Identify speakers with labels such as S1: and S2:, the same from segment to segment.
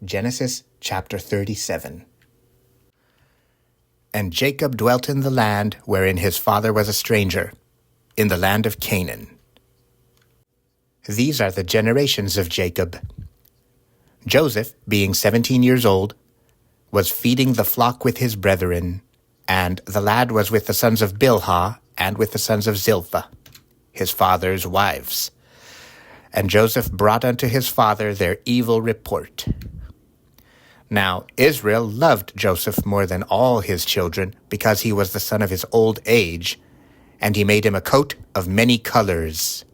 S1: Genesis chapter 37. And Jacob dwelt in the land wherein his father was a stranger, in the land of Canaan. These are the generations of Jacob. Joseph, being 17 years old, was feeding the flock with his brethren, and the lad was with the sons of Bilhah and with the sons of Zilpah, his father's wives. And Joseph brought unto his father their evil report. Now Israel loved Joseph more than all his children, because he was the son of his old age, and he made him a coat of many colors.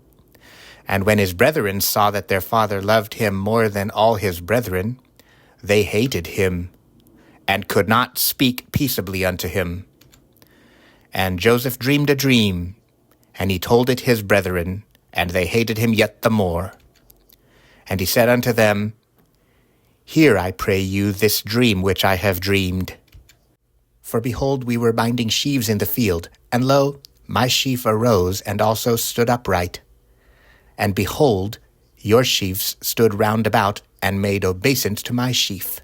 S1: And when his brethren saw that their father loved him more than all his brethren, they hated him, and could not speak peaceably unto him. And Joseph dreamed a dream, and he told it his brethren, and they hated him yet the more. And he said unto them, Hear, I pray you, this dream which I have dreamed. For behold, we were binding sheaves in the field, and lo, my sheaf arose and also stood upright. And behold, your sheaves stood round about, and made obeisance to my sheaf.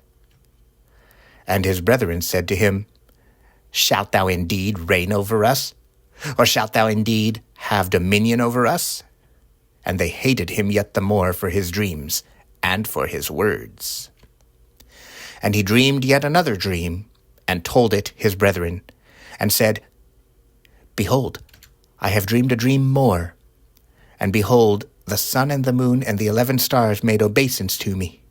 S1: And his brethren said to him, Shalt thou indeed reign over us? Or shalt thou indeed have dominion over us? And they hated him yet the more for his dreams, and for his words. And he dreamed yet another dream, and told it his brethren, and said, Behold, I have dreamed a dream more. And behold, the sun and the moon and the 11 stars made obeisance to me.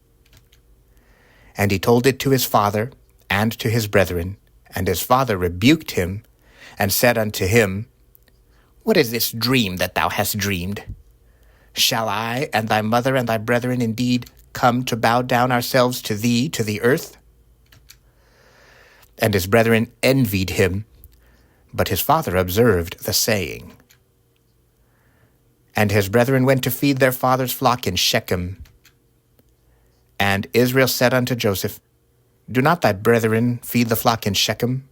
S1: And he told it to his father and to his brethren, and his father rebuked him, and said unto him, What is this dream that thou hast dreamed? Shall I and thy mother and thy brethren indeed come to bow down ourselves to thee to the earth? And his brethren envied him, but his father observed the saying. And his brethren went to feed their father's flock in Shechem. And Israel said unto Joseph, Do not thy brethren feed the flock in Shechem?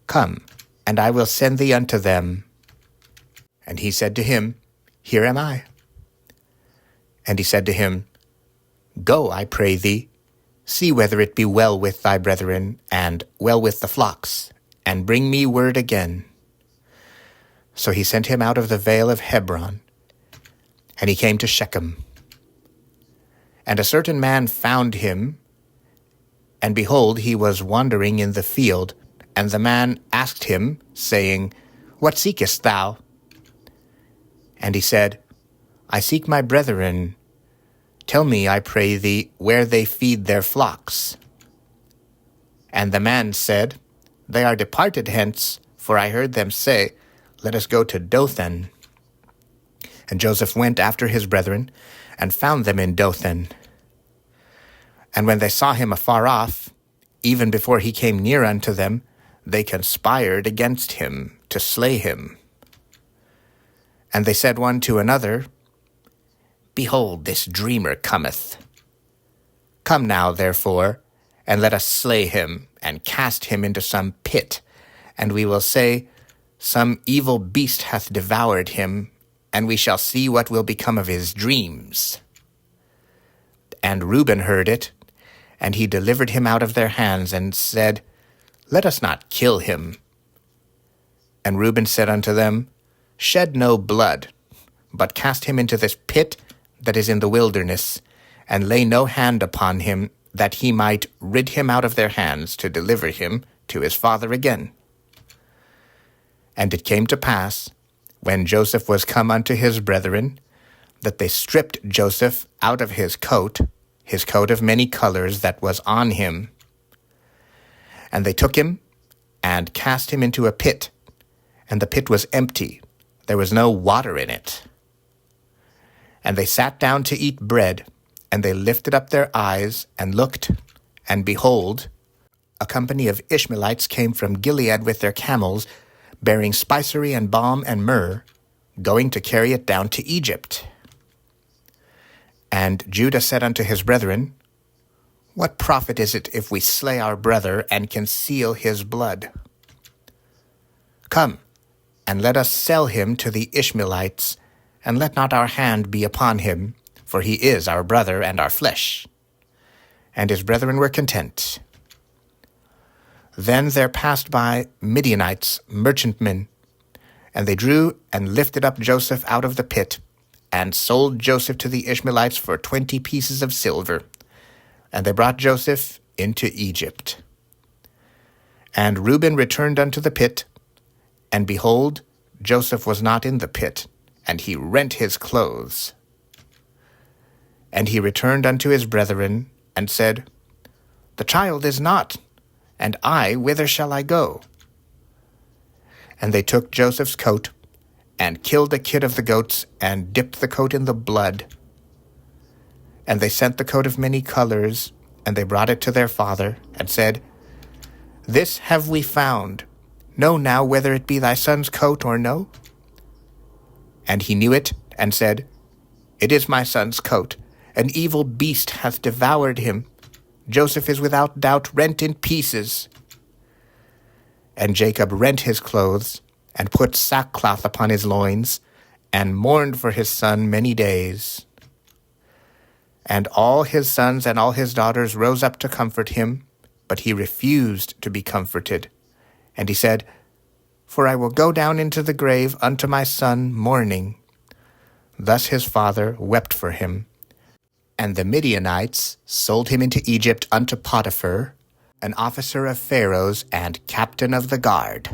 S1: Come, and I will send thee unto them. And he said to him, Here am I. And he said to him, Go, I pray thee, see whether it be well with thy brethren, and well with the flocks, and bring me word again. So he sent him out of the vale of Hebron, and he came to Shechem. And a certain man found him, and behold, he was wandering in the field, and the man asked him, saying, What seekest thou? And he said, I seek my brethren. Tell me, I pray thee, where they feed their flocks. And the man said, They are departed hence, for I heard them say, Let us go to Dothan. And Joseph went after his brethren, and found them in Dothan. And when they saw him afar off, even before he came near unto them, they conspired against him to slay him. And they said one to another, Behold, this dreamer cometh. Come now, therefore, and let us slay him, and cast him into some pit, and we will say, Some evil beast hath devoured him, and we shall see what will become of his dreams. And Reuben heard it, and he delivered him out of their hands, and said, Let us not kill him. And Reuben said unto them, Shed no blood, but cast him into this pit that is in the wilderness, and lay no hand upon him, that he might rid him out of their hands to deliver him to his father again. And it came to pass, when Joseph was come unto his brethren, that they stripped Joseph out of his coat of many colors that was on him. And they took him, and cast him into a pit, and the pit was empty, there was no water in it. And they sat down to eat bread, and they lifted up their eyes, and looked, and behold, a company of Ishmaelites came from Gilead with their camels, bearing spicery and balm and myrrh, going to carry it down to Egypt. And Judah said unto his brethren, What profit is it if we slay our brother, and conceal his blood? Come, and let us sell him to the Ishmaelites, and let not our hand be upon him, for he is our brother and our flesh. and his brethren were content. Then there passed by Midianites, merchantmen, and they drew and lifted up Joseph out of the pit, and sold Joseph to the Ishmaelites for 20 pieces of silver. And they brought Joseph into Egypt. And Reuben returned unto the pit, and behold, Joseph was not in the pit, and he rent his clothes. And he returned unto his brethren, and said, The child is not, and I, whither shall I go? And they took Joseph's coat, and killed a kid of the goats, and dipped the coat in the blood. And they sent the coat of many colors, and they brought it to their father, and said, This have we found. Know now whether it be thy son's coat or no. And he knew it, and said, It is my son's coat. An evil beast hath devoured him. Joseph is without doubt rent in pieces. And Jacob rent his clothes, and put sackcloth upon his loins, and mourned for his son many days. And all his sons and all his daughters rose up to comfort him, but he refused to be comforted. And he said, For I will go down into the grave unto my son mourning. Thus his father wept for him. And the Midianites sold him into Egypt unto Potiphar, an officer of Pharaoh's and captain of the guard.